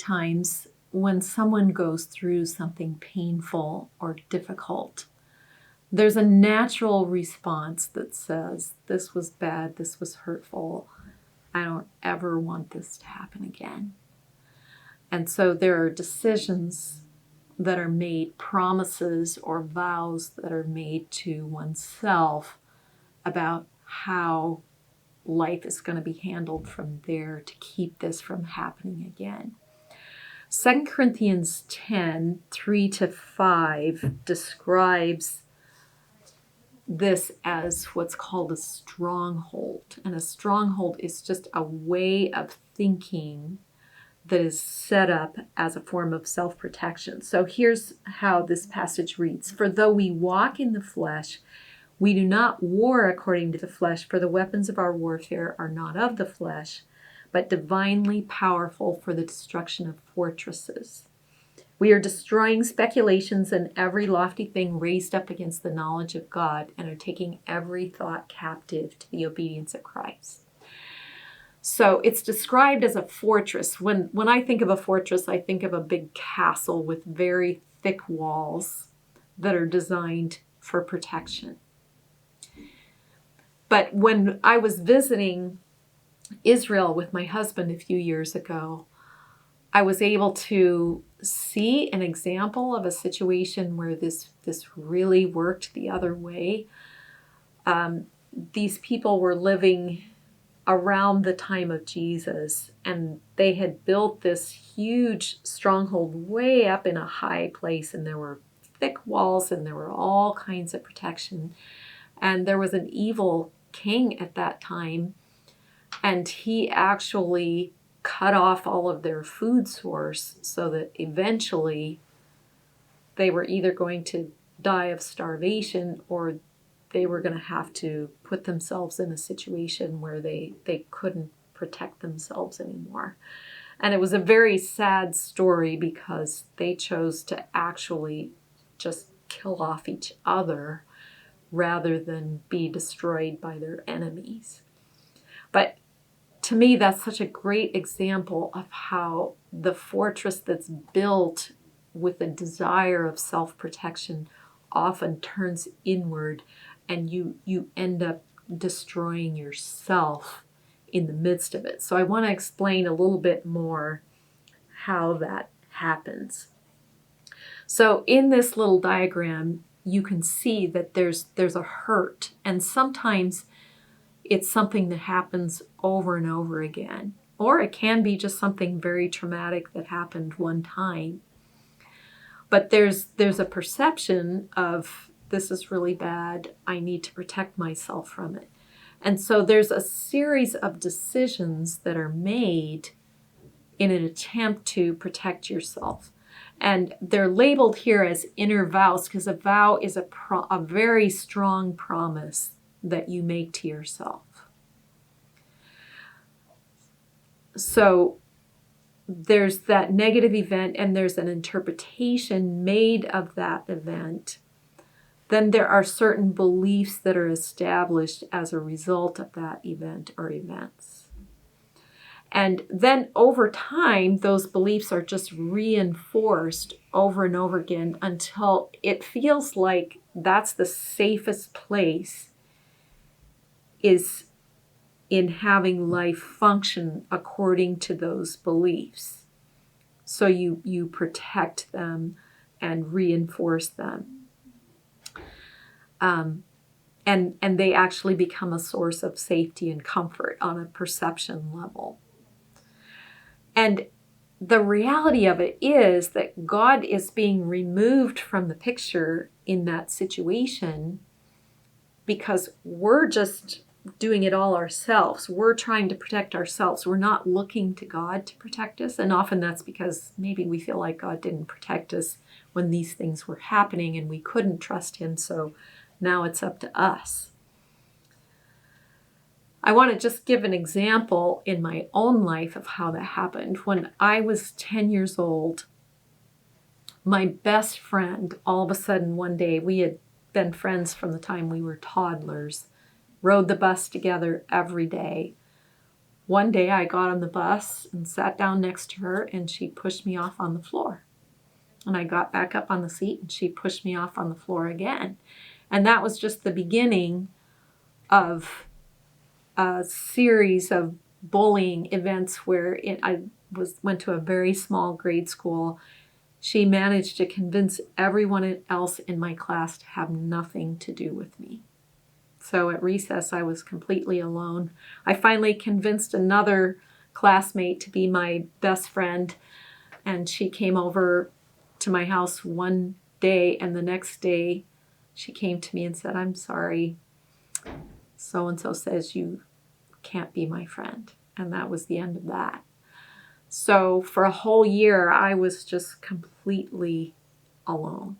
times when someone goes through something painful or difficult, there's a natural response that says, this was bad, this was hurtful, I don't ever want this to happen again. And so there are decisions that are made, promises or vows that are made to oneself about how life is going to be handled from there to keep this from happening again. 2 Corinthians 10, 3-5 describes this as what's called a stronghold. And a stronghold is just a way of thinking that is set up as a form of self-protection. So here's how this passage reads. For though we walk in the flesh, we do not war according to the flesh, for the weapons of our warfare are not of the flesh, but divinely powerful for the destruction of fortresses. We are destroying speculations and every lofty thing raised up against the knowledge of God, and are taking every thought captive to the obedience of Christ. So it's described as a fortress. When I think of a fortress, I think of a big castle with very thick walls that are designed for protection. But when I was visiting Israel with my husband a few years ago, I was able to see an example of a situation where this really worked the other way. These people were living around the time of Jesus, and they had built this huge stronghold way up in a high place, and there were thick walls and there were all kinds of protection. And there was an evil king at that time, and he actually cut off all of their food source so that eventually they were either going to die of starvation or they were going to have to put themselves in a situation where they couldn't protect themselves anymore. And it was a very sad story because they chose to actually just kill off each other rather than be destroyed by their enemies. But to me, that's such a great example of how the fortress that's built with a desire of self-protection often turns inward, and you end up destroying yourself in the midst of it. So I want to explain a little bit more how that happens. So in this little diagram, you can see that there's a hurt, and sometimes it's something that happens over and over again, or it can be just something very traumatic that happened one time. But there's a perception of, this is really bad, I need to protect myself from it. And so there's a series of decisions that are made in an attempt to protect yourself. And they're labeled here as inner vows because a vow is a very strong promise that you make to yourself. So there's that negative event and there's an interpretation made of that event. Then there are certain beliefs that are established as a result of that event or events. And then over time, those beliefs are just reinforced over and over again until it feels like that's the safest place is in having life function according to those beliefs. So you protect them and reinforce them. And they actually become a source of safety and comfort on a perception level. And the reality of it is that God is being removed from the picture in that situation because we're just doing it all ourselves. We're trying to protect ourselves. We're not looking to God to protect us. And often that's because maybe we feel like God didn't protect us when these things were happening and we couldn't trust him. So now it's up to us. I want to just give an example in my own life of how that happened. When I was 10 years old, my best friend, all of a sudden one day, we had been friends from the time we were toddlers, rode the bus together every day. one day I got on the bus and sat down next to her, and she pushed me off on the floor. And I got back up on the seat, and she pushed me off on the floor again. And that was just the beginning of a series of bullying events where I went to a very small grade school. She managed to convince everyone else in my class to have nothing to do with me. So at recess, I was completely alone. I finally convinced another classmate to be my best friend, and she came over to my house one day, and the next day she came to me and said, "I'm sorry, so-and-so says you can't be my friend." And that was the end of that. So for a whole year, I was just completely alone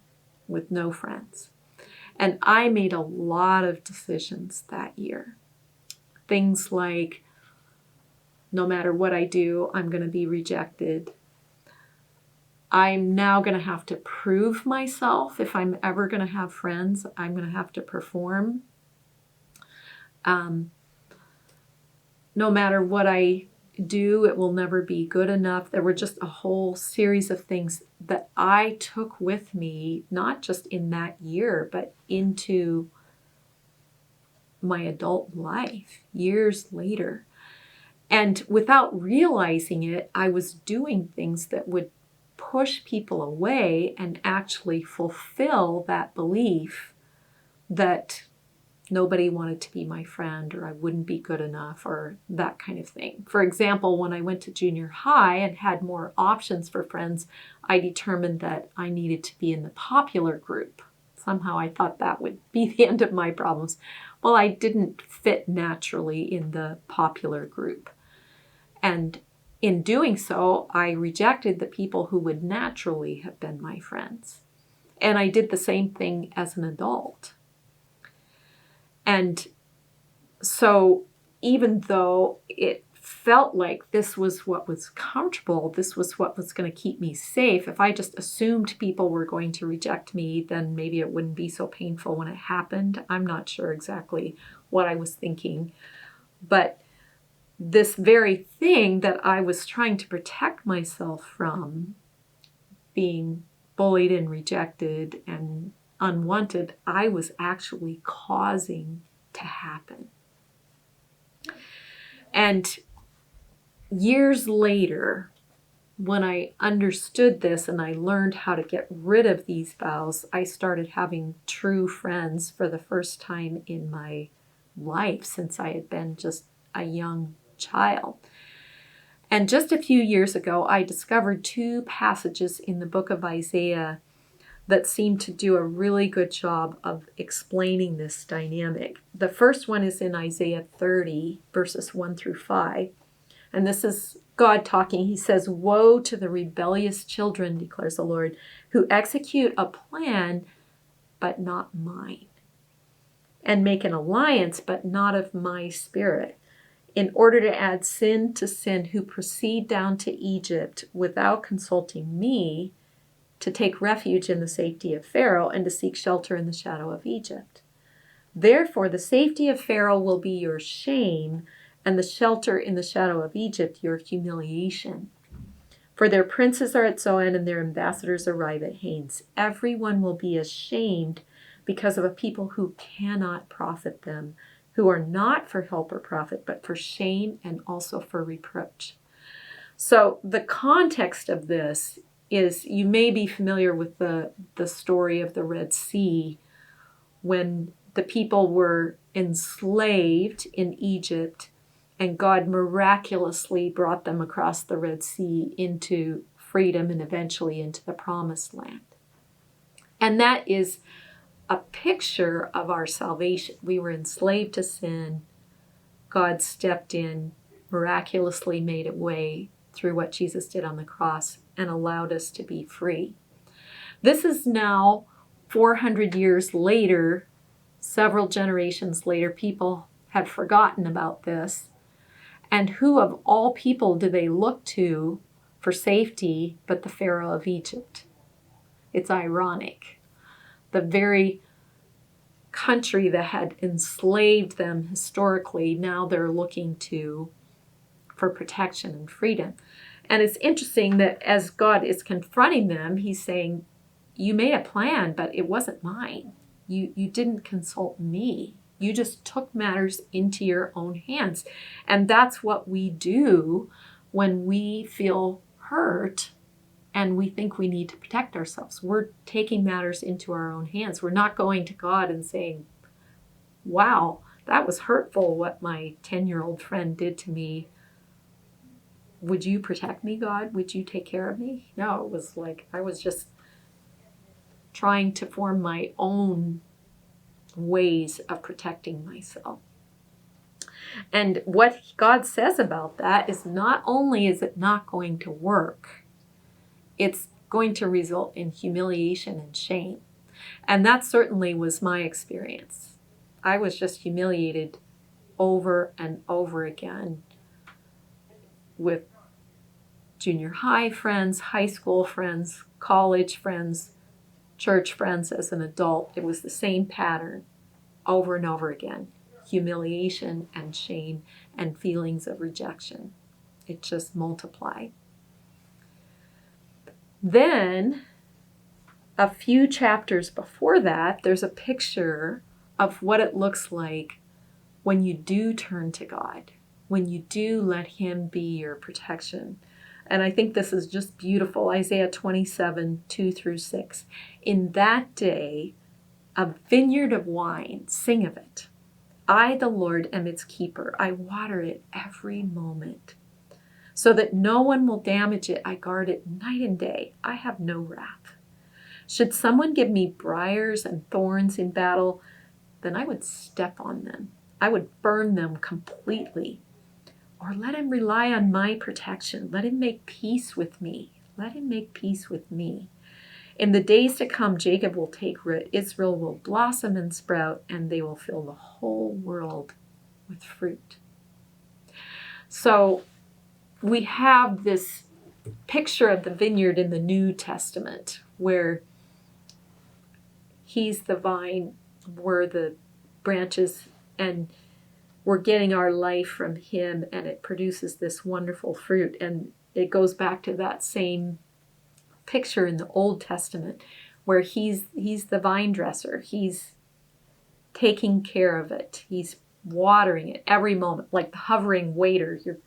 with no friends. And I made a lot of decisions that year. Things like, no matter what I do, I'm going to be rejected. I'm now going to have to prove myself. If I'm ever going to have friends, I'm going to have to perform. No matter what I do, it will never be good enough. There were just a whole series of things that I took with me, not just in that year, but into my adult life years later. And without realizing it, I was doing things that would push people away and actually fulfill that belief that nobody wanted to be my friend, or I wouldn't be good enough, or that kind of thing. For example, when I went to junior high and had more options for friends, I determined that I needed to be in the popular group. Somehow I thought that would be the end of my problems. Well, I didn't fit naturally in the popular group. And in doing so, I rejected the people who would naturally have been my friends. And I did the same thing as an adult. And so even though it felt like this was what was comfortable, this was what was going to keep me safe, if I just assumed people were going to reject me, then maybe it wouldn't be so painful when it happened. I'm not sure exactly what I was thinking. But this very thing that I was trying to protect myself from, being bullied and rejected and unwanted, I was actually causing to happen. And years later, when I understood this and I learned how to get rid of these vows, I started having true friends for the first time in my life since I had been just a young child. And just a few years ago, I discovered two passages in the book of Isaiah that seem to do a really good job of explaining this dynamic. The first one is in Isaiah 30, verses 1 through 5. And this is God talking. He says, "Woe to the rebellious children, declares the Lord, who execute a plan, but not mine, and make an alliance, but not of my spirit, in order to add sin to sin, who proceed down to Egypt without consulting me, to take refuge in the safety of Pharaoh, and to seek shelter in the shadow of Egypt. Therefore, the safety of Pharaoh will be your shame, and the shelter in the shadow of Egypt your humiliation. For their princes are at Zoan, and their ambassadors arrive at Hanes. Everyone will be ashamed because of a people who cannot profit them, who are not for help or profit, but for shame and also for reproach." So the context of this is, you may be familiar with the story of the Red Sea, when the people were enslaved in Egypt and God miraculously brought them across the Red Sea into freedom and eventually into the Promised Land. And that is a picture of our salvation. We were enslaved to sin. God stepped in, miraculously made a way through what Jesus did on the cross, and allowed us to be free. This is now 400 years later, several generations later. People had forgotten about this. And who of all people do they look to for safety but the Pharaoh of Egypt? It's ironic. The very country that had enslaved them historically, now they're looking to for protection and freedom. And it's interesting that as God is confronting them, he's saying, you made a plan, but it wasn't mine. You didn't consult me. You just took matters into your own hands. And that's what we do when we feel hurt and we think we need to protect ourselves. We're taking matters into our own hands. We're not going to God and saying, wow, that was hurtful what my 10-year-old friend did to me. Would you protect me, God? Would you take care of me? No, it was like I was just trying to form my own ways of protecting myself. And what God says about that is not only is it not going to work, it's going to result in humiliation and shame. And that certainly was my experience. I was just humiliated over and over again with junior high friends, high school friends, college friends, church friends as an adult. It was the same pattern over and over again. Humiliation and shame and feelings of rejection. It just multiplied. Then, a few chapters before that, there's a picture of what it looks like when you do turn to God, when you do let him be your protection. And I think this is just beautiful. Isaiah 27, 2-6. In that day, a vineyard of wine, sing of it. I, the Lord, am its keeper. I water it every moment. So that no one will damage it, I guard it night and day. I have no wrath. Should someone give me briars and thorns in battle, then I would step on them. I would burn them completely. Or let him rely on my protection. Let him make peace with me. Let him make peace with me. In the days to come, Jacob will take root. Israel will blossom and sprout, and they will fill the whole world with fruit. So we have this picture of the vineyard in the New Testament where he's the vine, we're the branches, and we're getting our life from him, and it produces this wonderful fruit. And it goes back to that same picture in the Old Testament where he's the vine dresser. He's taking care of it. He's watering it every moment, like the hovering waiter. Your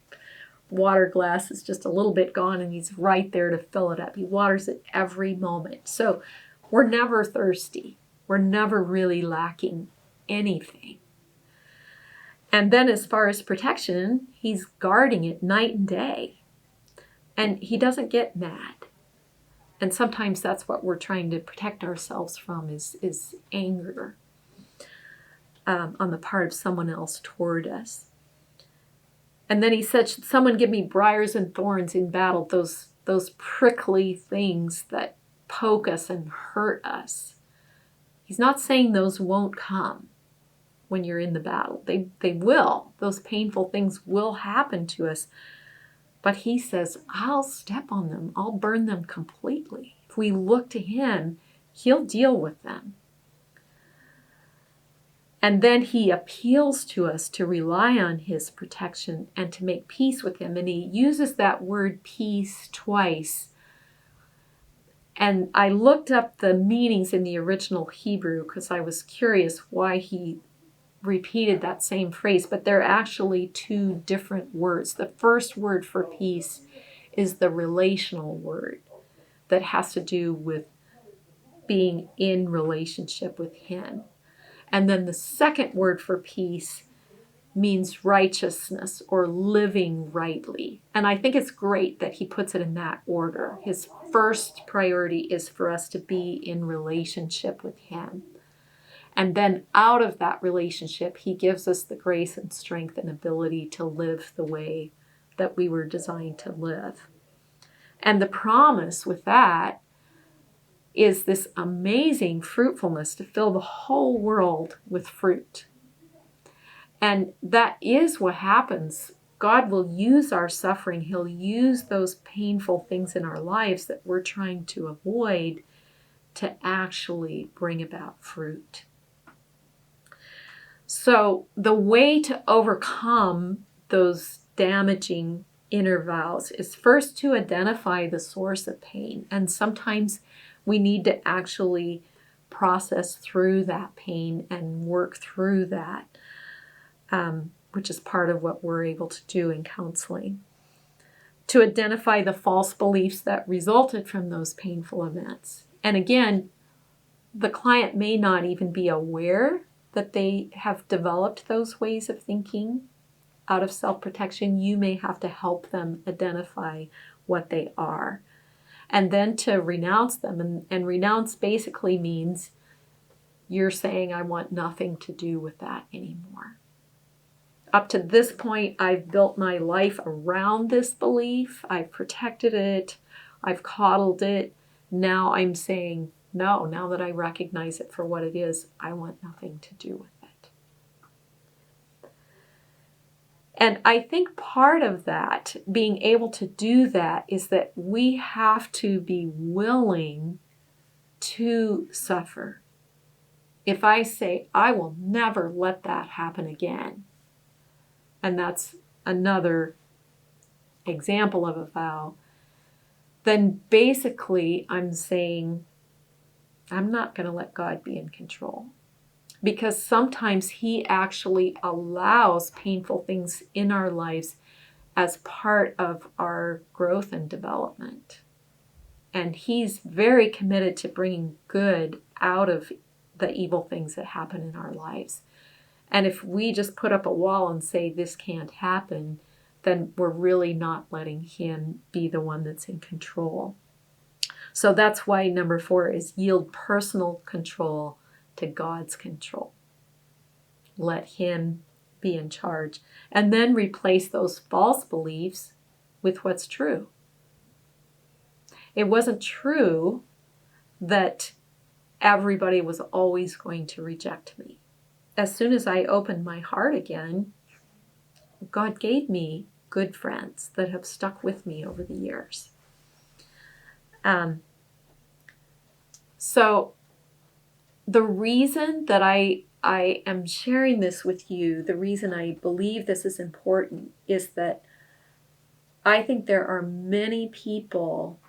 water glass is just a little bit gone and he's right there to fill it up. He waters it every moment. So we're never thirsty. We're never really lacking anything. And then as far as protection, he's guarding it night and day. And he doesn't get mad. And sometimes that's what we're trying to protect ourselves from is anger on the part of someone else toward us. And then he said, should someone give me briars and thorns in battle, those prickly things that poke us and hurt us. He's not saying those won't come when you're in the battle. They will. Those painful things will happen to us. But he says, I'll step on them. I'll burn them completely. If we look to him, he'll deal with them. And then he appeals to us to rely on his protection and to make peace with him. And he uses that word peace twice. And I looked up the meanings in the original Hebrew because I was curious why he repeated that same phrase, but they're actually two different words. The first word for peace is the relational word that has to do with being in relationship with him. And then the second word for peace means righteousness or living rightly. And I think it's great that he puts it in that order. His first priority is for us to be in relationship with him. And then out of that relationship, he gives us the grace and strength and ability to live the way that we were designed to live. And the promise with that is this amazing fruitfulness to fill the whole world with fruit. And that is what happens. God will use our suffering. He'll use those painful things in our lives that we're trying to avoid to actually bring about fruit. So the way to overcome those damaging inner vows is first to identify the source of pain. And sometimes we need to actually process through that pain and work through that, which is part of what we're able to do in counseling. To identify the false beliefs that resulted from those painful events. And again, the client may not even be aware that they have developed those ways of thinking out of self-protection. You may have to help them identify what they are. And then to renounce them. And renounce basically means you're saying, I want nothing to do with that anymore. Up to this point, I've built my life around this belief. I've protected it. I've coddled it. Now I'm saying, no, now that I recognize it for what it is, I want nothing to do with it. And I think part of that, being able to do that, is that we have to be willing to suffer. If I say, I will never let that happen again, and that's another example of a vow, then basically I'm saying, I'm not going to let God be in control. Because sometimes He actually allows painful things in our lives as part of our growth and development. And He's very committed to bringing good out of the evil things that happen in our lives. And if we just put up a wall and say this can't happen, then we're really not letting Him be the one that's in control. So that's why number 4 is yield personal control to God's control. Let Him be in charge. And then replace those false beliefs with what's true. It wasn't true that everybody was always going to reject me. As soon as I opened my heart again, God gave me good friends that have stuck with me over the years. So the reason that I am sharing this with you, the reason I believe this is important, is that I think there are many people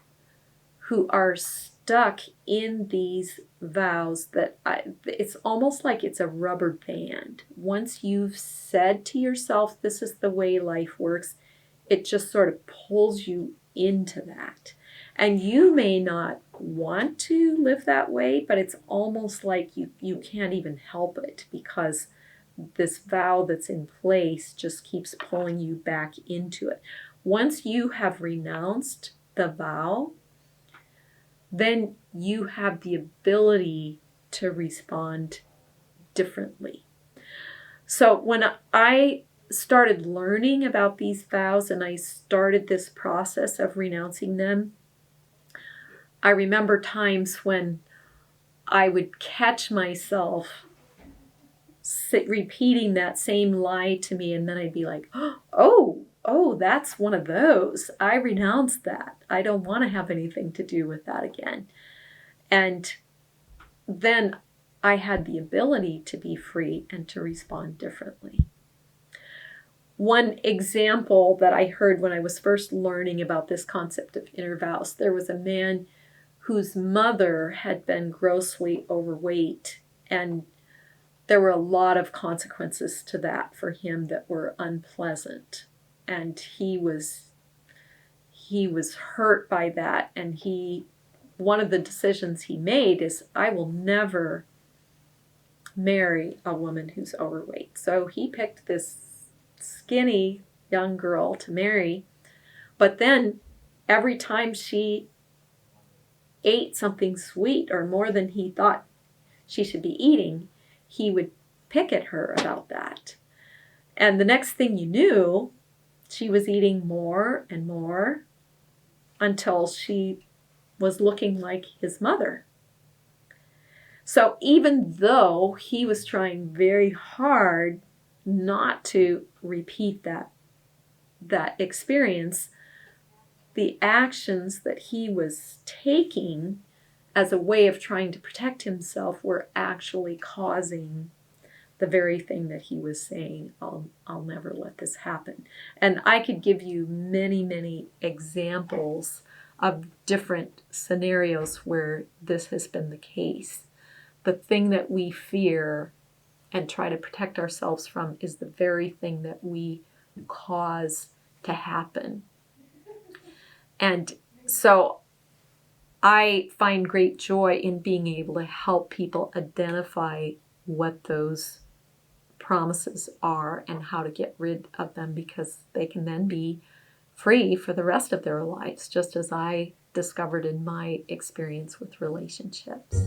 who are stuck in these vows that it's almost like it's a rubber band. Once you've said to yourself, this is the way life works, it just sort of pulls you into that. And you may not want to live that way, but it's almost like you can't even help it, because this vow that's in place just keeps pulling you back into it. Once you have renounced the vow, then you have the ability to respond differently. So when I started learning about these vows and I started this process of renouncing them, I remember times when I would catch myself repeating that same lie to me, and then I'd be like, oh, that's one of those. I renounced that. I don't want to have anything to do with that again. And then I had the ability to be free and to respond differently. One example that I heard when I was first learning about this concept of inner vows, there was a man whose mother had been grossly overweight, and there were a lot of consequences to that for him that were unpleasant. And he was hurt by that, and one of the decisions he made is, I will never marry a woman who's overweight. So he picked this skinny young girl to marry, but then every time she ate something sweet or more than he thought she should be eating, he would pick at her about that. And the next thing you knew, she was eating more and more until she was looking like his mother. So even though he was trying very hard not to repeat that experience, the actions that he was taking as a way of trying to protect himself were actually causing the very thing that he was saying, I'll never let this happen. And I could give you many, many examples of different scenarios where this has been the case. The thing that we fear and try to protect ourselves from is the very thing that we cause to happen. And so I find great joy in being able to help people identify what those promises are and how to get rid of them, because they can then be free for the rest of their lives, just as I discovered in my experience with relationships.